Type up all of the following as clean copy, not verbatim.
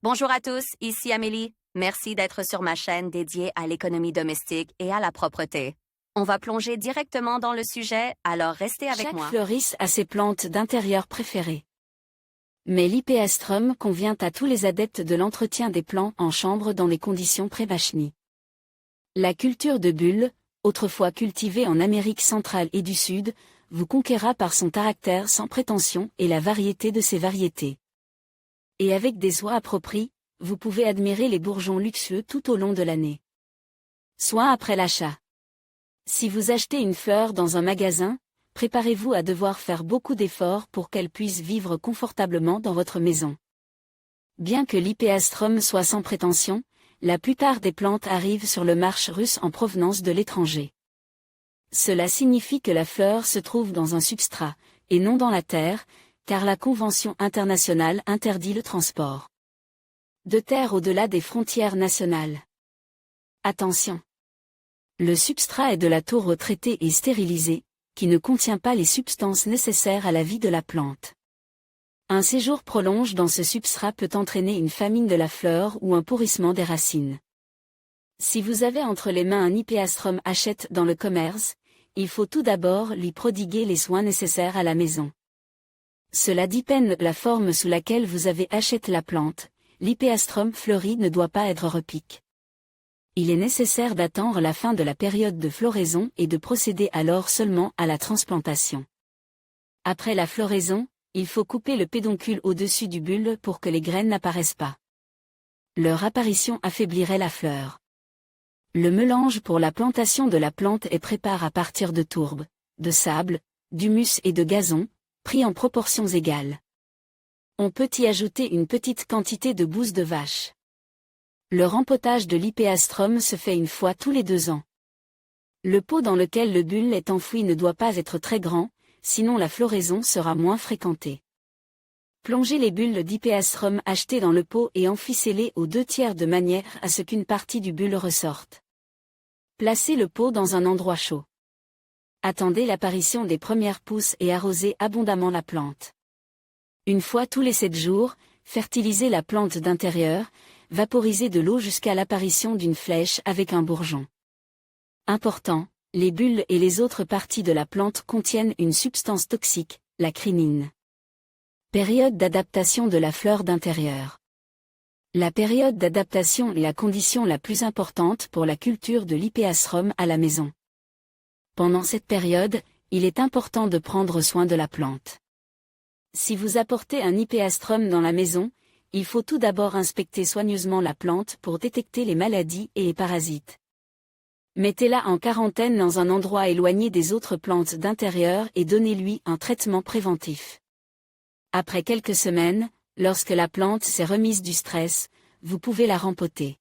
Bonjour à tous, ici Amélie. Merci d'être sur ma chaîne dédiée à l'économie domestique et à la propreté. On va plonger directement dans le sujet, alors restez avec Chaque moi. fleuriste a ses plantes d'intérieur préférées. Mais l'hypéastrum convient à tous les adeptes de l'entretien des plants en chambre dans les conditions pré-Vachni. La culture de bulles, autrefois cultivée en Amérique centrale et du Sud, vous conquérera par son caractère sans prétention et la variété de ses variétés. Et avec des soins appropriés, vous pouvez admirer les bourgeons luxueux tout au long de l'année. Soin après l'achat. Si vous achetez une fleur dans un magasin, préparez-vous à devoir faire beaucoup d'efforts pour qu'elle puisse vivre confortablement dans votre maison. Bien que l'hypéastrum soit sans prétention, la plupart des plantes arrivent sur le marché russe en provenance de l'étranger. Cela signifie que la fleur se trouve dans un substrat, et non dans la terre, car la Convention internationale interdit le transport de terre au-delà des frontières nationales. Attention! Le substrat est de la taureau retraitée et stérilisée, qui ne contient pas les substances nécessaires à la vie de la plante. Un séjour prolongé dans ce substrat peut entraîner une famine de la fleur ou un pourrissement des racines. Si vous avez entre les mains un hypéastrum hachette dans le commerce, il faut tout d'abord lui prodiguer les soins nécessaires à la maison. Cela dépend de la forme sous laquelle vous avez acheté la plante, l'hypéastrum fleuri ne doit pas être repique. Il est nécessaire d'attendre la fin de la période de floraison et de procéder alors seulement à la transplantation. Après la floraison, il faut couper le pédoncule au-dessus du bulbe pour que les graines n'apparaissent pas. Leur apparition affaiblirait la fleur. Le mélange pour la plantation de la plante est préparé à partir de tourbe, de sable, d'humus et de gazon, pris en proportions égales. On peut y ajouter une petite quantité de bouse de vache. Le rempotage de l'hypéastrum se fait une fois tous les 2 ans. Le pot dans lequel le bulbe est enfoui ne doit pas être très grand, sinon la floraison sera moins fréquentée. Plongez les bulbes d'hypéastrum achetés dans le pot et enficez-les aux 2/3 de manière à ce qu'une partie du bulbe ressorte. Placez le pot dans un endroit chaud. Attendez l'apparition des premières pousses et arrosez abondamment la plante. Une fois tous les 7 jours, fertilisez la plante d'intérieur, vaporisez de l'eau jusqu'à l'apparition d'une flèche avec un bourgeon. Important, les bulbes et les autres parties de la plante contiennent une substance toxique, la crinine. Période d'adaptation de la fleur d'intérieur. La période d'adaptation est la condition la plus importante pour la culture de l'hypéastrum à la maison. Pendant cette période, il est important de prendre soin de la plante. Si vous apportez un hypéastrum dans la maison, il faut tout d'abord inspecter soigneusement la plante pour détecter les maladies et les parasites. Mettez-la en quarantaine dans un endroit éloigné des autres plantes d'intérieur et donnez-lui un traitement préventif. Après quelques semaines, lorsque la plante s'est remise du stress, vous pouvez la rempoter.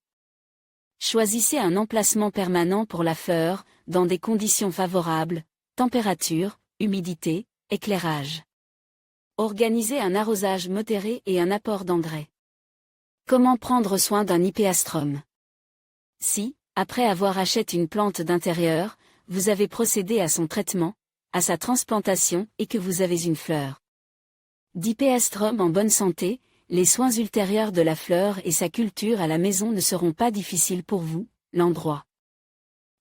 Choisissez un emplacement permanent pour la fleur, dans des conditions favorables, température, humidité, éclairage. Organisez un arrosage modéré et un apport d'engrais. Comment prendre soin d'un hypéastrum? Si, après avoir acheté une plante d'intérieur, vous avez procédé à son traitement, à sa transplantation et que vous avez une fleur d'hypéastrum en bonne santé, les soins ultérieurs de la fleur et sa culture à la maison ne seront pas difficiles pour vous. L'endroit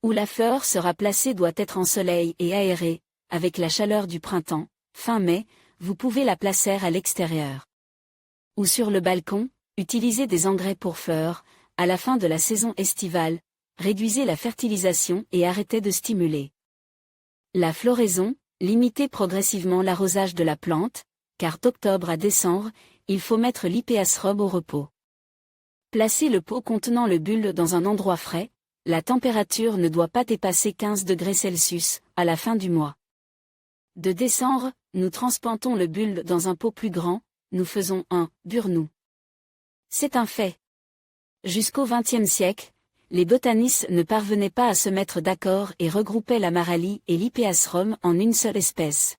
où la fleur sera placée doit être en soleil et aéré, avec la chaleur du printemps, fin mai, vous pouvez la placer à l'extérieur. Ou sur le balcon, utilisez des engrais pour fleurs, à la fin de la saison estivale, réduisez la fertilisation et arrêtez de stimuler la floraison, limitez progressivement l'arrosage de la plante, car d'octobre à décembre, il faut mettre l'hypéastrum au repos. Placez le pot contenant le bulbe dans un endroit frais, la température ne doit pas dépasser 15 degrés Celsius, à la fin du mois de décembre, nous transplantons le bulbe dans un pot plus grand, nous faisons un burnou. C'est un fait. Jusqu'au XXe siècle, les botanistes ne parvenaient pas à se mettre d'accord et regroupaient l'Amarallie et l'hypéastrum en une seule espèce.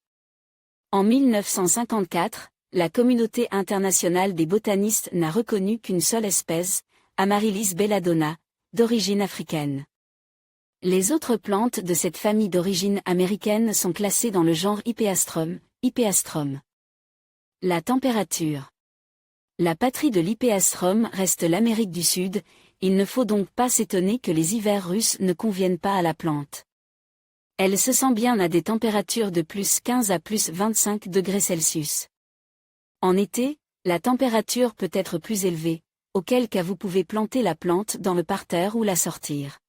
En 1954, la communauté internationale des botanistes n'a reconnu qu'une seule espèce, Amaryllis belladonna, d'origine africaine. Les autres plantes de cette famille d'origine américaine sont classées dans le genre Hypéastrum, Hypéastrum. La température. La patrie de l'Hypeastrum reste l'Amérique du Sud, il ne faut donc pas s'étonner que les hivers russes ne conviennent pas à la plante. Elle se sent bien à des températures de plus 15 à plus 25 degrés Celsius. En été, la température peut être plus élevée, auquel cas vous pouvez planter la plante dans le parterre ou la sortir.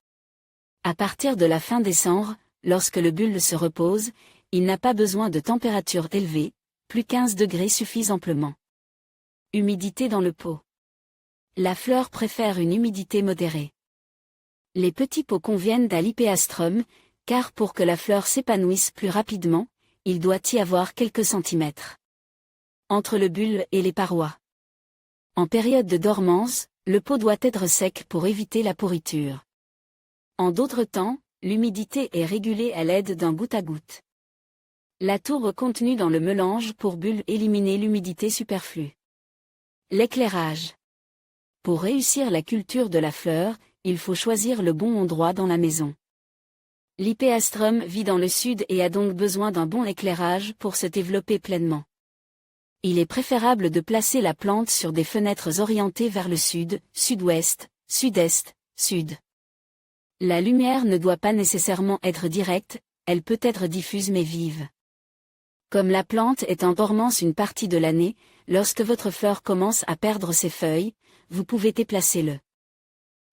À partir de la fin décembre, lorsque le bulbe se repose, il n'a pas besoin de température élevée, plus 15 degrés suffisent amplement. Humidité dans le pot. La fleur préfère une humidité modérée. Les petits pots conviennent à l'Hypeastrum, car pour que la fleur s'épanouisse plus rapidement, il doit y avoir quelques centimètres entre le bulbe et les parois. En période de dormance, le pot doit être sec pour éviter la pourriture. En d'autres temps, l'humidité est régulée à l'aide d'un goutte à goutte. La tourbe contenue dans le mélange pour bulbe éliminer l'humidité superflue. L'éclairage. Pour réussir la culture de la fleur, il faut choisir le bon endroit dans la maison. L'Hypeastrum vit dans le sud et a donc besoin d'un bon éclairage pour se développer pleinement. Il est préférable de placer la plante sur des fenêtres orientées vers le sud, sud-ouest, sud-est, sud. La lumière ne doit pas nécessairement être directe, elle peut être diffuse mais vive. Comme la plante est en dormance une partie de l'année, lorsque votre fleur commence à perdre ses feuilles, vous pouvez déplacer le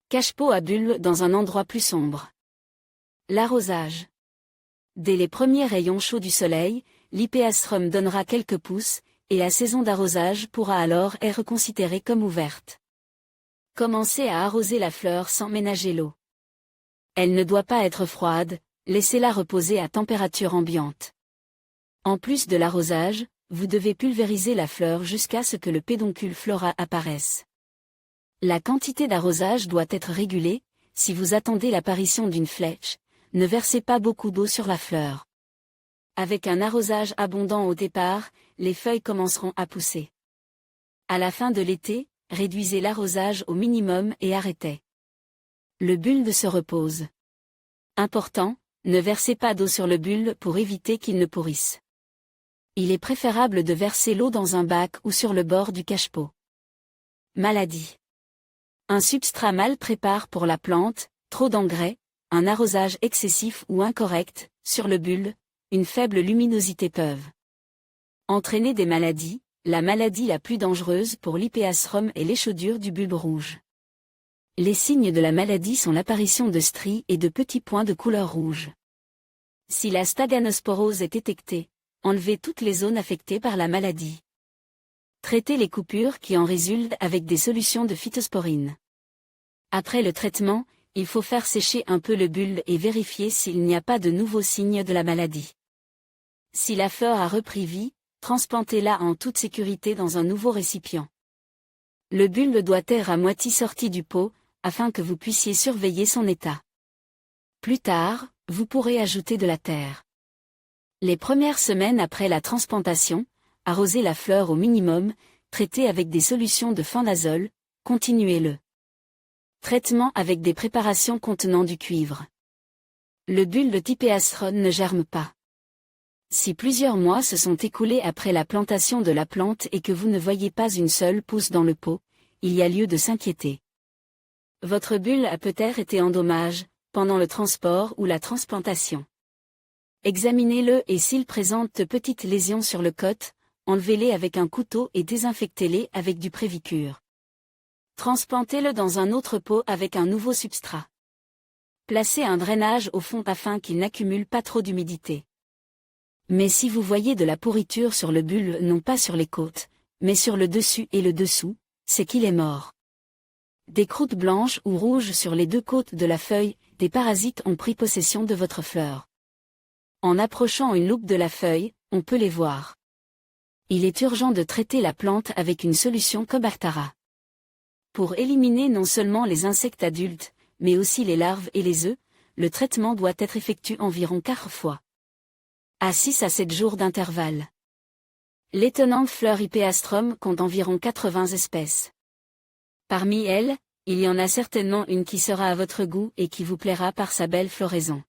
cache-pot à bulbe dans un endroit plus sombre. L'arrosage. Dès les premiers rayons chauds du soleil, l'Hypeastrum donnera quelques pousses, et la saison d'arrosage pourra alors être considérée comme ouverte. Commencez à arroser la fleur sans ménager l'eau. Elle ne doit pas être froide, laissez-la reposer à température ambiante. En plus de l'arrosage, vous devez pulvériser la fleur jusqu'à ce que le pédoncule floral apparaisse. La quantité d'arrosage doit être régulée, si vous attendez l'apparition d'une flèche, ne versez pas beaucoup d'eau sur la fleur. Avec un arrosage abondant au départ, les feuilles commenceront à pousser. À la fin de l'été, réduisez l'arrosage au minimum et arrêtez. Le bulbe se repose. Important, ne versez pas d'eau sur le bulbe pour éviter qu'il ne pourrisse. Il est préférable de verser l'eau dans un bac ou sur le bord du cache-pot. Maladie. Un substrat mal prépare pour la plante, trop d'engrais, un arrosage excessif ou incorrect, sur le bulbe, une faible luminosité peuvent entraîner des maladies. La maladie la plus dangereuse pour l'Hypeastrum est l'échaudure du bulbe rouge. Les signes de la maladie sont l'apparition de stries et de petits points de couleur rouge. Si la staganosporose est détectée, enlevez toutes les zones affectées par la maladie. Traitez les coupures qui en résultent avec des solutions de phytosporine. Après le traitement, il faut faire sécher un peu le bulbe et vérifier s'il n'y a pas de nouveaux signes de la maladie. Si la fleur a repris vie, transplantez-la en toute sécurité dans un nouveau récipient. Le bulbe doit être à moitié sorti du pot, afin que vous puissiez surveiller son état. Plus tard, vous pourrez ajouter de la terre. Les premières semaines après la transplantation, arrosez la fleur au minimum, traitez avec des solutions de fendazole, continuez le traitement avec des préparations contenant du cuivre. Le bulbe d'Hypeastrum ne germe pas. Si plusieurs mois se sont écoulés après la plantation de la plante et que vous ne voyez pas une seule pousse dans le pot, il y a lieu de s'inquiéter. Votre bulbe a peut-être été endommagé pendant le transport ou la transplantation. Examinez-le et s'il présente de petites lésions sur le côte, enlevez-les avec un couteau et désinfectez-les avec du Prévicure. Transplantez-le dans un autre pot avec un nouveau substrat. Placez un drainage au fond afin qu'il n'accumule pas trop d'humidité. Mais si vous voyez de la pourriture sur le bulbe, non pas sur les côtes, mais sur le dessus et le dessous, c'est qu'il est mort. Des croûtes blanches ou rouges sur les deux côtes de la feuille, des parasites ont pris possession de votre fleur. En approchant une loupe de la feuille, on peut les voir. Il est urgent de traiter la plante avec une solution comme Bactara. Pour éliminer non seulement les insectes adultes, mais aussi les larves et les œufs, le traitement doit être effectué environ 4 fois. À 6 à 7 jours d'intervalle. L'étonnante fleur Hypeastrum compte environ 80 espèces. Parmi elles, il y en a certainement une qui sera à votre goût et qui vous plaira par sa belle floraison.